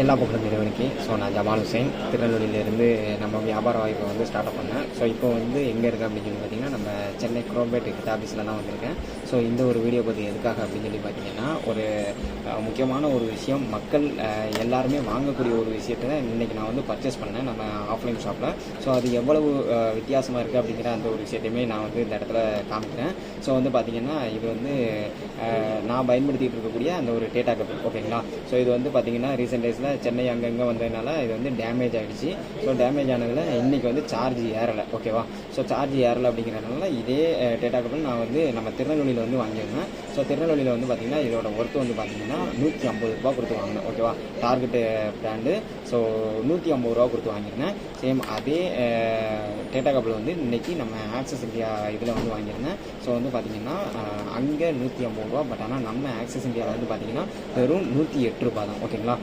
எல்லா புகழும் இறைவனுக்கு. ஸோ நான் ஜமால் ஹுசைன் திருநெல்வேலியிலேருந்து நம்ம வியாபார வாய்ப்பை வந்து ஸ்டார்ட் அப் பண்ணேன். ஸோ இப்போ வந்து எங்கே இருக்குது அப்படின்னு சொல்லி பார்த்தீங்கன்னா, நம்ம சென்னை குரோம்பேட் ஹெட் ஆஃபீஸில் தான் வந்திருக்கேன். ஸோ இந்த ஒரு வீடியோ பற்றி எதுக்காக அப்படின்னு சொல்லி பார்த்தீங்கன்னா, ஒரு முக்கியமான ஒரு விஷயம், மக்கள் எல்லாருமே வாங்கக்கூடிய ஒரு விஷயத்தை இன்றைக்கி நான் வந்து பர்ச்சேஸ் பண்ணேன் நம்ம ஆஃப்லைன் ஷாப்பில். ஸோ அது எவ்வளவு வித்தியாசமாக இருக்குது அப்படிங்கிற அந்த ஒரு விஷயத்தையுமே நான் வந்து இந்த இடத்துல காமிக்கிறேன். ஸோ வந்து பார்த்திங்கன்னா, இது வந்து நான் பயன்படுத்திகிட்டு இருக்கக்கூடிய அந்த ஒரு டேட்டா கப்பல், ஓகேங்களா. ஸோ இது வந்து பார்த்திங்கன்னா ரீசெண்ட் டேஸில் சென்னை அங்கங்கே வந்ததுனால இது வந்து டேமேஜ் ஆகிடுச்சு. ஸோ டேமேஜ் ஆனதில் இன்றைக்கி வந்து சார்ஜ் ஏறலை, ஓகேவா. ஸோ சார்ஜ் ஏறலை அப்படிங்கிறதுனால இதே டேட்டா கப்பல் நான் வந்து நம்ம திருநெல்வேலியில் வந்து வாங்கியிருந்தேன். ஸோ திருநெல்வேலியில் வந்து பார்த்திங்கன்னா இதோட ஒர்த்து வந்து பார்த்திங்கன்னா 150 ரூபா கொடுத்து வாங்கினேன், ஓகேவா. Target brand. ஸோ 150 ரூபா கொடுத்து வாங்கியிருந்தேன். சேம் அதே டேட்டா கப்பல் வந்து இன்றைக்கி நம்ம ஆக்சஸ் இந்தியா இதில் வந்து வாங்கியிருந்தேன். ஸோ வந்து பார்த்திங்கன்னா அங்கே 150 ரூபா, பட் ஆனால் நம்ம ஆக்சஸ் இந்தியாவில் வந்து பார்த்திங்கன்னா வெறும் 108 ரூபா தான், ஓகேங்களா.